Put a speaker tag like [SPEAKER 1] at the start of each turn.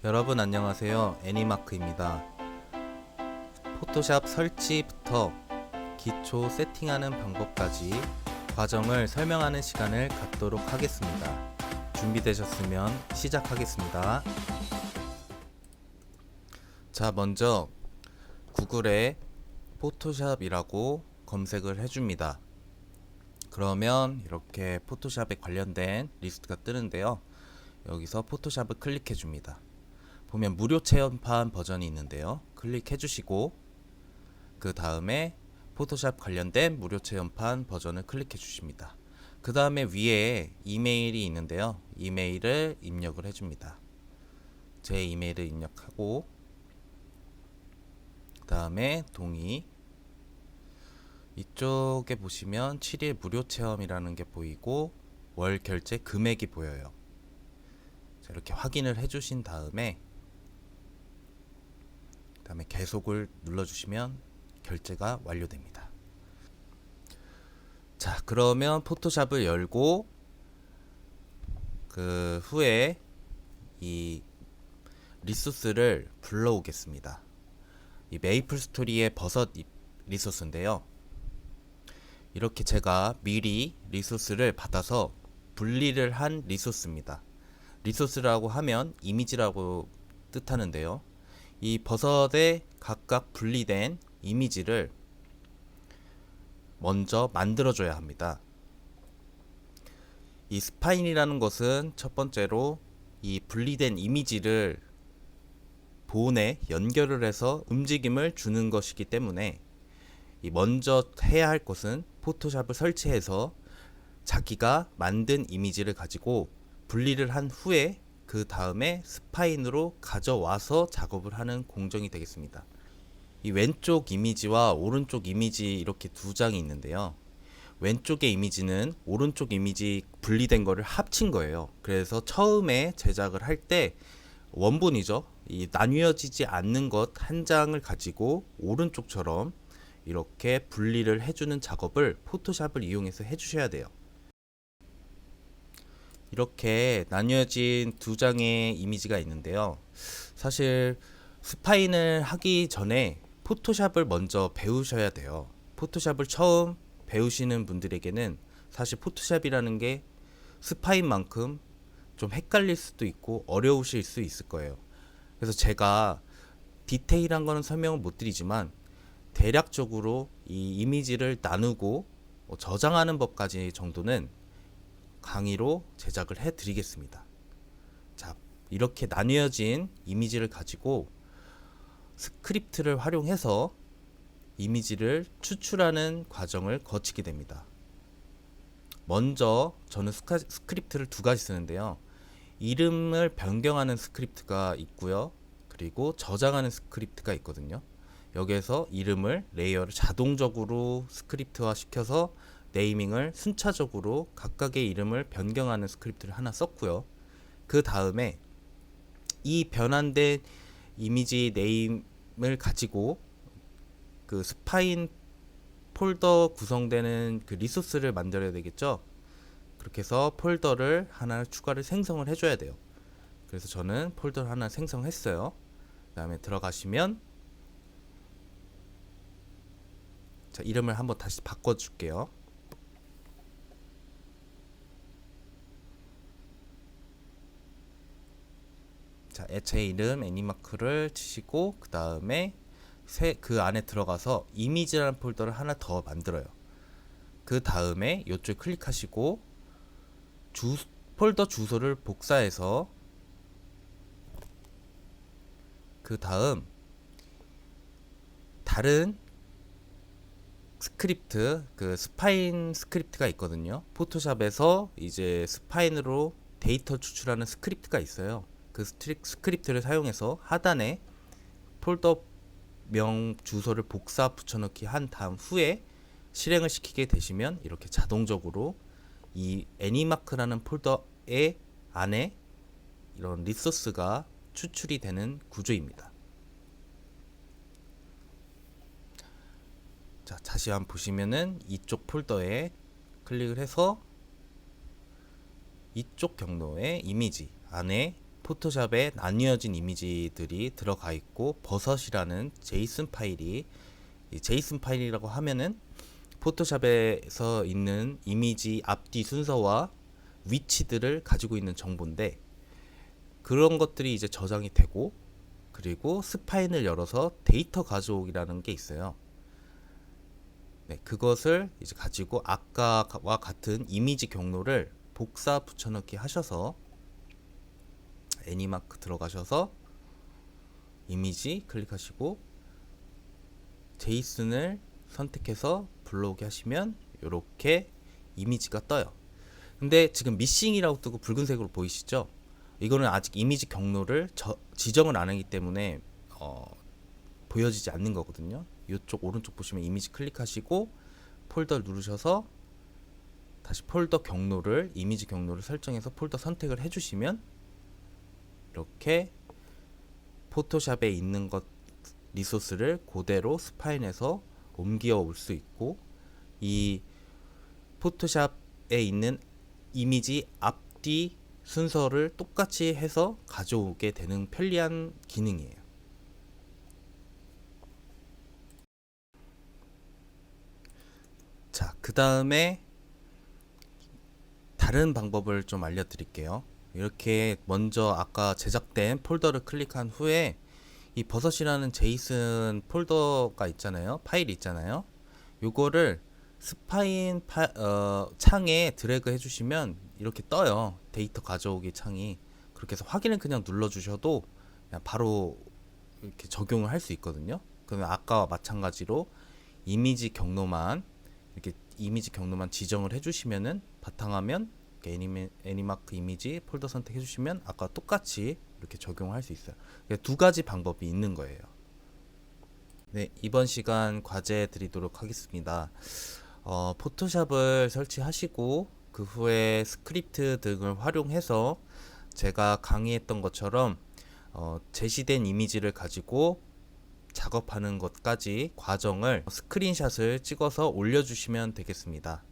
[SPEAKER 1] 여러분 안녕하세요. 애니마크입니다. 포토샵 설치부터 기초 세팅하는 방법까지 과정을 설명하는 시간을 갖도록 하겠습니다. 준비되셨으면 시작하겠습니다. 자, 먼저 구글에 포토샵이라고 검색을 해줍니다. 그러면 이렇게 포토샵에 관련된 리스트가 뜨는데요. 여기서 포토샵을 클릭해 줍니다. 보면 무료 체험판 버전이 있는데요. 클릭해 주시고 그 다음에 포토샵 관련된 무료 체험판 버전을 클릭해 주십니다. 그 다음에 위에 이메일이 있는데요. 이메일을 입력을 해줍니다. 제 이메일을 입력하고 그 다음에 동의. 이쪽에 보시면 7일 무료 체험이라는 게 보이고 월 결제 금액이 보여요. 자, 이렇게 확인을 해주신 다음에 계속을 눌러주시면 결제가 완료됩니다. 자, 그러면 포토샵을 열고 그 후에 이 리소스를 불러오겠습니다. 이 메이플 스토리의 버섯 리소스인데요. 이렇게 제가 미리 리소스를 받아서 분리를 한 리소스입니다. 리소스라고 하면 이미지라고 뜻하는데요. 이 버섯에 각각 분리된 이미지를 먼저 만들어줘야 합니다. 이 스파인이라는 것은 첫 번째로 이 분리된 이미지를 본에 연결을 해서 움직임을 주는 것이기 때문에 먼저 해야 할 것은 포토샵을 설치해서 자기가 만든 이미지를 가지고 분리를 한 후에 그 다음에 스파인으로 가져와서 작업을 하는 공정이 되겠습니다. 이 왼쪽 이미지와 오른쪽 이미지 이렇게 두 장이 있는데요. 왼쪽의 이미지는 오른쪽 이미지 분리된 거를 합친 거예요. 그래서 처음에 제작을 할 때 원본이죠. 이 나뉘어지지 않는 것 한 장을 가지고 오른쪽처럼 이렇게 분리를 해주는 작업을 포토샵을 이용해서 해주셔야 돼요. 이렇게 나뉘어진 두 장의 이미지가 있는데요. 사실 스파인을 하기 전에 포토샵을 먼저 배우셔야 돼요. 포토샵을 처음 배우시는 분들에게는 사실 포토샵이라는 게 스파인만큼 좀 헷갈릴 수도 있고 어려우실 수 있을 거예요. 그래서 제가 디테일한 거는 설명을 못 드리지만 대략적으로 이 이미지를 나누고 저장하는 법까지 정도는 강의로 제작을 해 드리겠습니다. 자, 이렇게 나뉘어진 이미지를 가지고 스크립트를 활용해서 이미지를 추출하는 과정을 거치게 됩니다. 먼저 저는 스크립트를 두 가지 쓰는데요. 이름을 변경하는 스크립트가 있고요. 그리고 저장하는 스크립트가 있거든요. 여기에서 이름을 레이어를 자동적으로 스크립트화 시켜서 네이밍을 순차적으로 각각의 이름을 변경하는 스크립트를 하나 썼고요. 그 다음에 이 변환된 이미지 네임을 가지고 그 스파인 폴더 구성되는 그 리소스를 만들어야 되겠죠. 그렇게 해서 폴더를 하나 추가를 생성을 해줘야 돼요. 그래서 저는 폴더를 하나 생성했어요. 그 다음에 들어가시면 자, 이름을 한번 다시 바꿔줄게요. 자, 제 이름 애니마크를 치시고 그 다음에 그 안에 들어가서 이미지라는 폴더를 하나 더 만들어요. 그 다음에 이쪽 클릭하시고 폴더 주소를 복사해서 그 다음 다른 스크립트, 그 스파인 스크립트가 있거든요. 포토샵에서 이제 스파인으로 데이터 추출하는 스크립트가 있어요. 그 스크립트를 사용해서 하단에 폴더명 주소를 복사 붙여넣기 한 다음 후에 실행을 시키게 되시면 이렇게 자동적으로 이 애니마크라는 폴더의 안에 이런 리소스가 추출이 되는 구조입니다. 자, 다시 한번 보시면은 이쪽 폴더에 클릭을 해서 이쪽 경로의 이미지 안에 포토샵에 나뉘어진 이미지들이 들어가 있고 버섯이라는 제이슨 파일이, 이 제이슨 파일이라고 하면은 포토샵에서 있는 이미지 앞뒤 순서와 위치들을 가지고 있는 정보인데, 그런 것들이 이제 저장이 되고, 그리고 스파인을 열어서 데이터 가져오기라는 게 있어요. 네, 그것을 이제 가지고 아까와 같은 이미지 경로를 복사 붙여넣기 하셔서 애니마크 들어가셔서 이미지 클릭하시고 제이슨을 선택해서 불러오게 하시면 이렇게 이미지가 떠요. 근데 지금 미싱이라고 뜨고 붉은색으로 보이시죠? 이거는 아직 이미지 경로를 지정을 안 하기 때문에 보여지지 않는 거거든요. 이쪽 오른쪽 보시면 이미지 클릭하시고 폴더 누르셔서 다시 폴더 경로를, 이미지 경로를 설정해서 폴더 선택을 해주시면 이렇게 포토샵에 있는 것 리소스를 그대로 스파인에서 옮겨 올 수 있고, 이 포토샵에 있는 이미지 앞뒤 순서를 똑같이 해서 가져오게 되는 편리한 기능이에요. 자, 그 다음에 다른 방법을 좀 알려드릴게요. 이렇게 먼저 아까 제작된 폴더를 클릭한 후에 이 버섯이라는 제이슨 폴더가 있잖아요. 파일이 있잖아요. 요거를 스파인 창에 드래그 해주시면 이렇게 떠요. 데이터 가져오기 창이. 그렇게 해서 확인을 그냥 눌러주셔도 그냥 바로 이렇게 적용을 할 수 있거든요. 그러면 아까와 마찬가지로 이미지 경로만 지정을 해주시면은 바탕화면 애니마크 이미지 폴더 선택해 주시면 아까 똑같이 이렇게 적용할 수 있어요. 두 가지 방법이 있는 거예요. 네, 이번 시간 과제 드리도록 하겠습니다. 포토샵을 설치하시고 그 후에 스크립트 등을 활용해서 제가 강의했던 것처럼 제시된 이미지를 가지고 작업하는 것까지 과정을 스크린샷을 찍어서 올려주시면 되겠습니다.